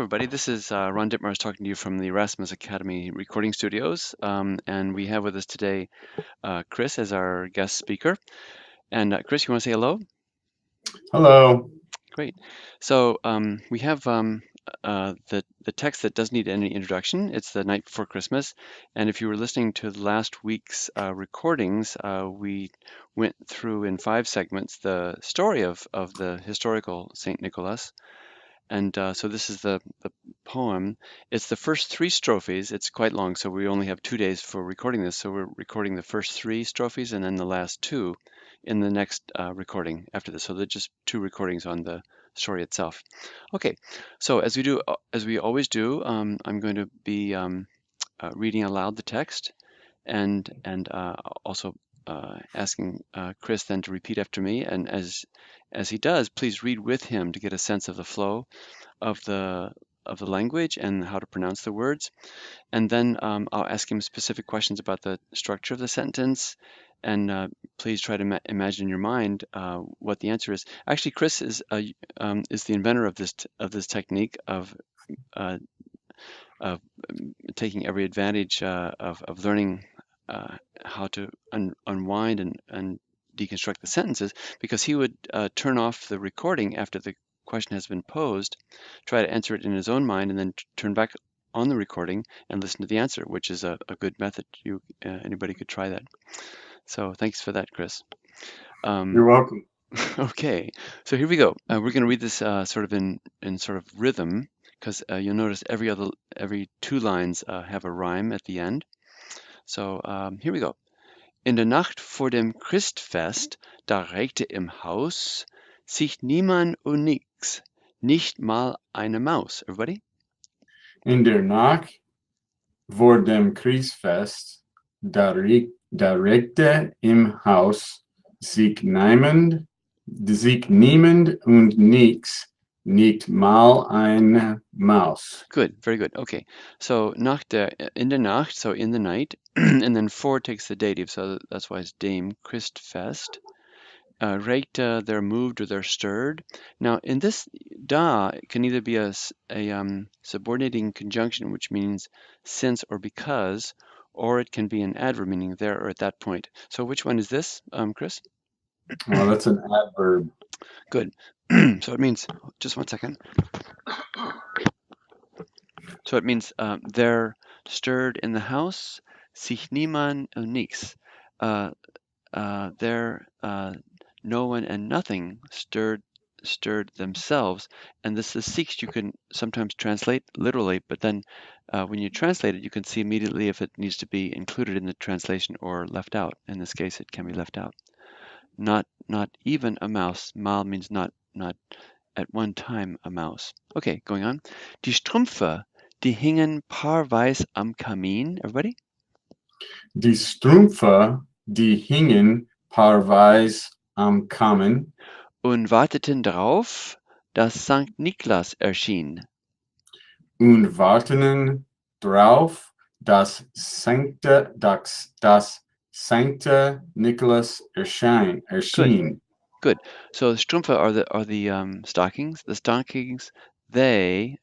everybody. This is Ron Dittmars talking to you from the Erasmus Academy recording studios. And we have with us today Chris as our guest speaker. And Chris, you want to say hello? Hello. Great. So we have the text that doesn't need any introduction. It's the night before Christmas. And if you were listening to last week's recordings, we went through in 5 segments the story of the historical Saint Nicholas. And so this is the poem. It's the first 3 strophes. It's quite long, so we only have 2 days for recording this. So we're recording the first 3 strophes and then the last 2 in the next recording after this. So they're just 2 recordings on the story itself. Okay, so as we always do, I'm going to be reading aloud the text and also asking Chris then to repeat after me. And as he does, please read with him to get a sense of the flow of the language and how to pronounce the words. And then I'll ask him specific questions about the structure of the sentence. And please try to imagine in your mind what the answer is. Actually, Chris is the inventor of this technique uh, of taking every advantage of learning how to unwind and deconstruct the sentences, because he would turn off the recording after the question has been posed, try to answer it in his own mind, and then turn back on the recording and listen to the answer, which is a good method. Anybody could try that. So thanks for that, Chris. You're Um, welcome. okay, so here we go. We're going to read this sort of in sort of rhythm, because you'll notice every 2 lines have a rhyme at the end. So here we go. In der Nacht vor dem Christfest, da regte im Haus sich niemand und nix, nicht mal eine Maus. Everybody? In der Nacht vor dem Kriegsfest, da regte im Haus sich niemand und nix, nicht mal eine Maus. Good, very good. Okay, so in der Nacht, so in the night, and then vor takes the dative, so that's why it's dem Christfest. Regte, they're moved or they're stirred. Now, in this, da can either be a subordinating conjunction, which means since or because, or it can be an adverb meaning there or at that point. So which one is this, Chris? Oh, that's an adverb. Good. So it means, just 1 second. So it means they're stirred in the house, sich niemand und nichts. There, no one and nothing stirred themselves. And this is sich you can sometimes translate literally, but then when you translate it, you can see immediately if it needs to be included in the translation or left out. In this case, it can be left out. Not even a mouse. Mal means not at one time a mouse. Okay, going on. Die Strümpfe, die hingen paarweis am Kamin. Everybody? Die Strümpfe, die hingen paarweis am Kamin Und warteten drauf, dass Sankt Niklas erschien. und warteten drauf, das Sankte Nicholas Good, erschien. good. So the Strümpfe are the stockings. The stockings, die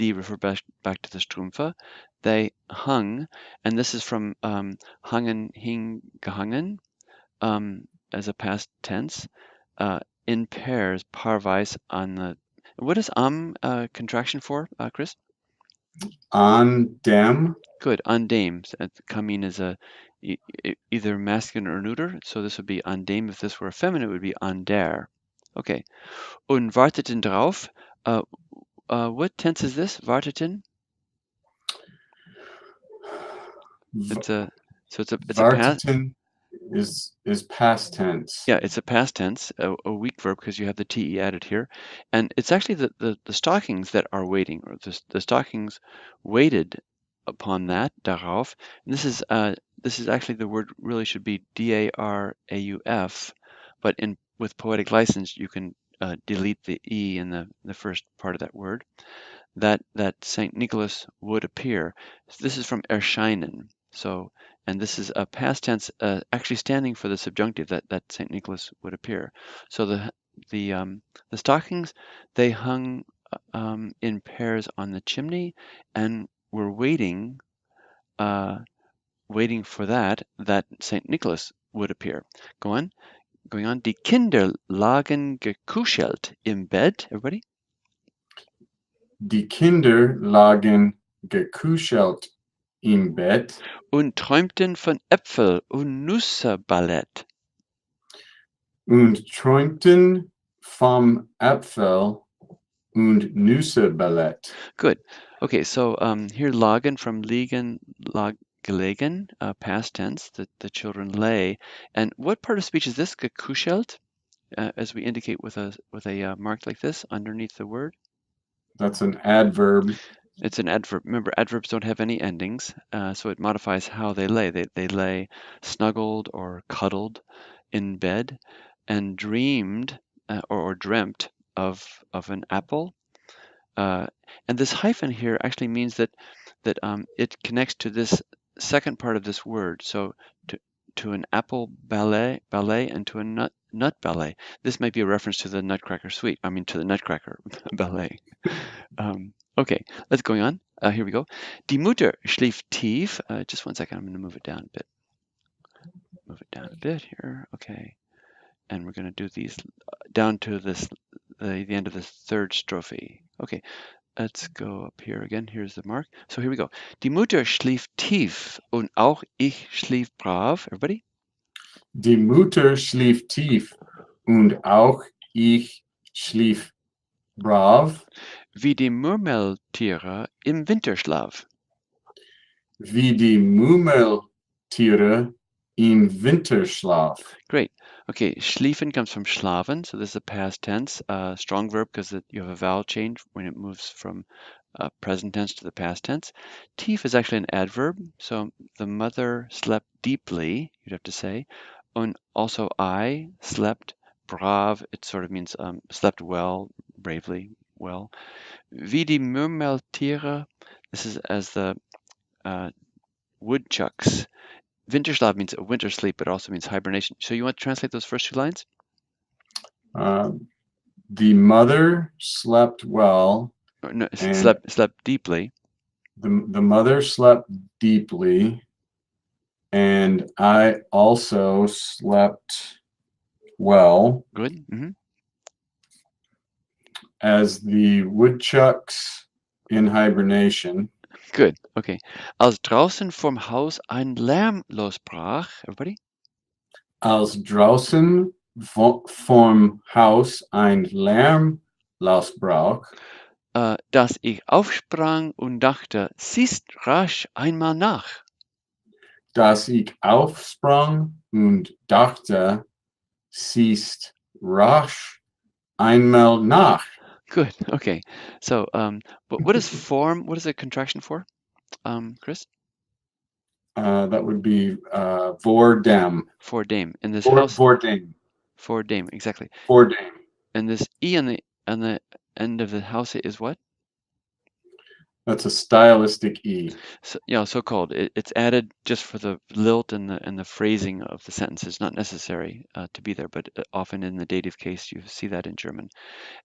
refer back to the Strümpfe. They hung, and this is from hangen, hing, gehangen, as a past tense, in pairs, paarweis on the. What is contraction for, Chris? An dem, Good. On dames. Kamin is either masculine or neuter, so this would be on dame. If this were a feminine, it would be on der. Okay. Und warteten drauf. What tense is this? Warteten? It's a past. warteten is past tense. Yeah, it's a past tense, a weak verb because you have the te added here, and it's actually the stockings that are waiting, or the stockings waited upon that darauf. And this is actually the word really should be darauf, but in with poetic license you can delete the e in the first part of that word. That Saint Nicholas would appear. So this is from erscheinen. So, and this is a past tense, actually standing for the subjunctive that Saint Nicholas would appear. So the stockings, they hung in pairs on the chimney, and we're waiting waiting for that St. Nicholas would appear. Going on. Die Kinder lagen gekuschelt im Bett. Everybody? Die Kinder lagen gekuschelt im Bett Und träumten von Äpfel und Nüsse-Ballett. und träumten vom Apfel und Nüsse-Ballett. Good. Okay, so here lagen from liegen, gelegen, past tense, the children lay. And what part of speech is this? Gekuschelt, as we indicate with a mark like this underneath the word. That's an adverb. It's an adverb. Remember, adverbs don't have any endings, so it modifies how they lay. They lay snuggled or cuddled in bed and dreamed or dreamt of an apple. And this hyphen here actually means that it connects to this second part of this word. So to an apple ballet, and to a nut ballet. This might be a reference to the Nutcracker suite. I mean, to the Nutcracker ballet. Okay, let's going on. Here we go. Die Mutter schlief tief. Just one second. I'm going to move it down a bit. Move it down a bit here. Okay, and we're going to do these down to this the end of the third strophe. Okay, let's go up here again. Here's the mark. So here we go. Die Mutter schlief tief und auch ich schlief brav. Everybody? Die Mutter schlief tief und auch ich schlief brav, Wie die Murmeltiere im Winterschlaf. wie die Murmeltiere im Winterschlaf. Great. Okay, schliefen comes from schlafen, so this is a past tense, strong verb because you have a vowel change when it moves from present tense to the past tense. Tief is actually an adverb, so the mother slept deeply, you'd have to say. And also I slept brav, it sort of means slept well, bravely, well. Wie die Murmeltiere, this is as the woodchucks. Winterschlaf means a winter sleep, but also means hibernation. So you want to translate those first two lines? The mother slept well. Or no, And slept deeply. the mother slept deeply, and I also slept well. Good. As the woodchucks in hibernation. Good. Okay. Als draußen vom Haus ein Lärm losbrach. Everybody? Als draußen vom Haus ein Lärm losbrach, dass ich aufsprang und dachte, siehst rasch einmal nach. dass ich aufsprang und dachte, siehst rasch einmal nach. Good. Okay. So, what is form? What is a contraction for? Chris? That would be vor dem. For dame. In this Vor, house. vor dem. For dame. Exactly. For dem. And this e on the end of the house is what? That's a stylistic E. So, yeah, so called. It's added just for the lilt and the phrasing of the sentence. It's not necessary to be there, but often in the dative case you see that in German.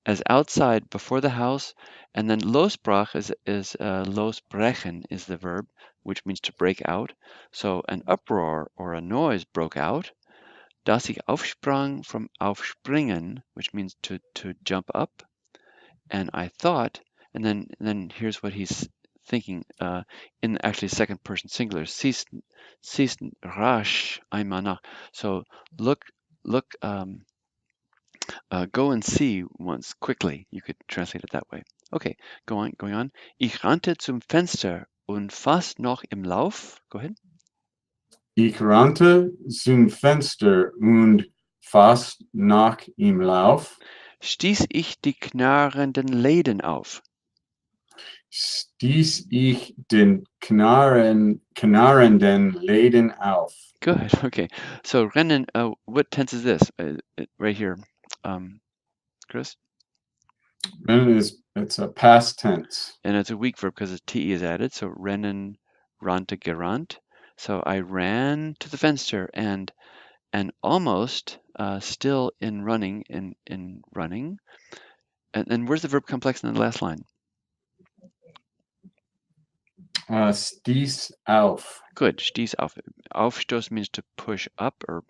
As outside before the house, and then losbrach is losbrechen is the verb, which means to break out. So an uproar or a noise broke out. Dass ich aufsprang from aufspringen, which means to jump up. And I thought, and then here's what he's thinking in actually second person singular. Siehst rasch einmal nach. So look, go and see once quickly. You could translate it that way. Okay, going on. Ich rannte zum Fenster und fast noch im Lauf. Go ahead. Ich rannte zum Fenster und fast nach im Lauf. Stieß ich die knarrenden Läden auf. Stieß ich den knarrenden Läden auf. Good. Okay. So rennen. What tense is this? Right here, Chris. Rennen it's a past tense. And it's a weak verb because a te is added. So rennen, rannte, gerannt. So I ran to the fenster and almost still in running And where's the verb complex in the last line? Stieß auf. Good. Stieß auf. Aufstoßen means to push up, or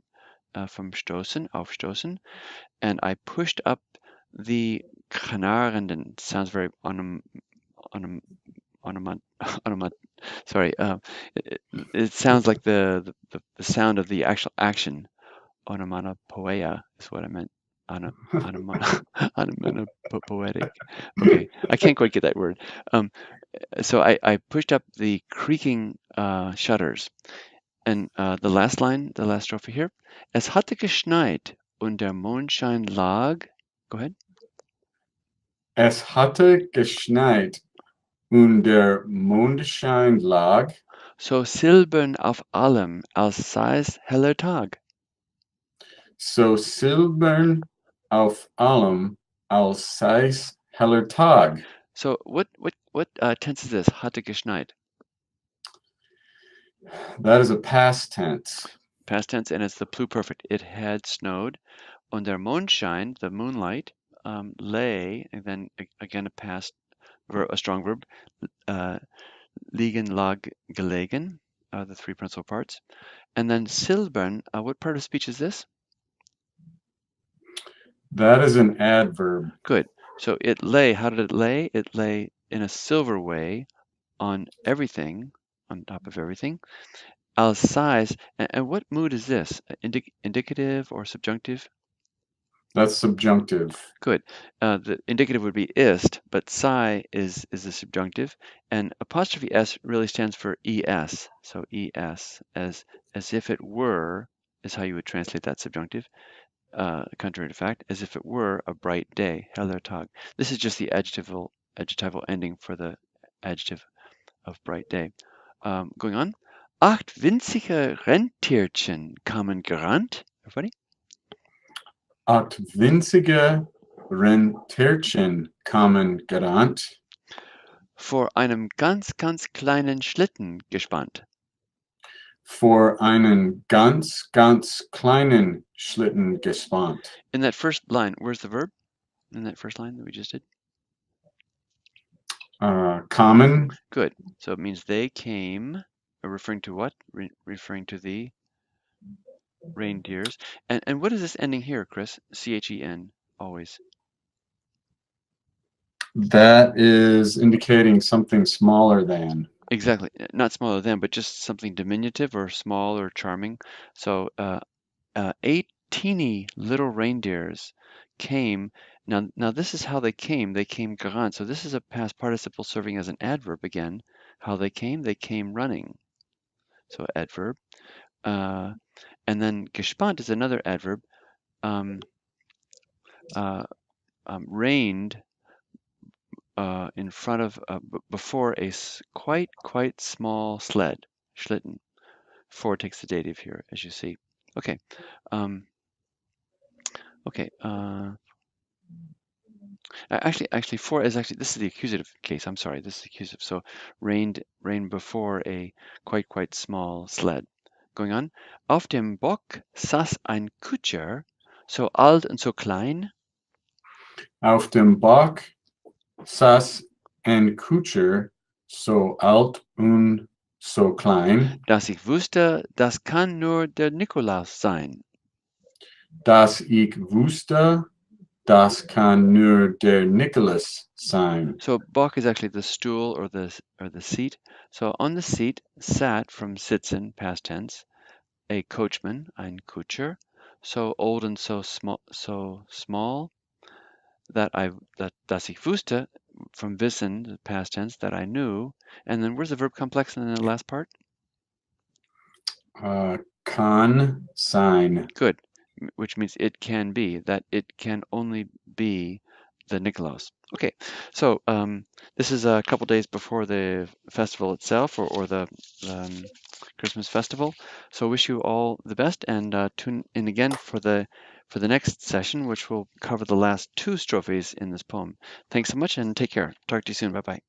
from stoßen, aufstoßen. And I pushed up the knarrenden. Sounds very onom, onomat. Sorry. It sounds like the sound of the actual action. Onomatopoeia is what I meant. Onomatopoetic. Okay, I can't quite get that word. So I pushed up the creaking shutters. And the last line, the last strophe here. Es hatte geschneit und der Mondschein lag. Go ahead. Es hatte geschneit und der Mondschein lag. So silbern auf allem, als sei's heller Tag. So silbern auf allem, als sei's heller Tag. So what tense is this? Hatte geschneit. That is a past tense. Past tense, and it's the pluperfect. It had snowed. Und der Mondschein, the moonlight, lay, and then again a strong verb, liegen, lag, gelegen, the three principal parts. And then silbern, what part of speech is this? That is an adverb. Good. So it lay, how did it lay? It lay in a silver way on everything, on top of everything. Als size, and what mood is this? Indicative or subjunctive? That's subjunctive. Good. The indicative would be ist, but psi is the subjunctive, and apostrophe s really stands for es. So es, as if it were, is how you would translate that subjunctive. Contrary to fact, as if it were a bright day, heller Tag. This is just the adjectival ending for the adjective of bright day. Going on. Acht winzige Rentierchen kamen gerannt. Everybody? Acht winzige Rentierchen kamen gerannt. Vor einem ganz kleinen Schlitten gespannt. Vor einen ganz kleinen Schlitten gespannt. In that first line, where's the verb? In that first line that we just did? Kamen. Good. So it means they came, referring to what? Referring to the reindeers. And what is this ending here, Chris? CHEN, always. That is indicating something smaller than. Exactly. Not smaller than, but just something diminutive or small or charming. So 8 teeny little reindeers came. Now this is how they came. They came gerannt. So this is a past participle serving as an adverb again. How they came running. So adverb. And then gespannt is another adverb. Reigned in front of, before a quite small sled, Schlitten. For takes the dative here, as you see. Okay. Okay. Actually, for is actually, this is the accusative case. I'm sorry, this is the accusative. So reigned before a quite small sled. Going on. Auf dem Bock saß ein Kutscher, so alt und so klein. Auf dem Bock saß ein Kutscher, so alt und so klein, Dass ich wusste, das kann nur der Nikolaus sein. dass ich wusste, das kann nur der Nikolaus sein. So Bock is actually the stool or the seat. So on the seat sat, from sitzen, past tense, a coachman, ein Kutscher, so old and so small that dass ich wusste, from wissen, the past tense, that I knew. And then where's the verb complex in the last part? Kann sein. Good, which means it can be, that it can only be the Nikolaus. Okay, so this is a couple days before the festival itself, or the Christmas festival. So wish you all the best, and tune in again for the next session, which will cover the last 2 strophes in this poem. Thanks so much, and take care. Talk to you soon. Bye bye.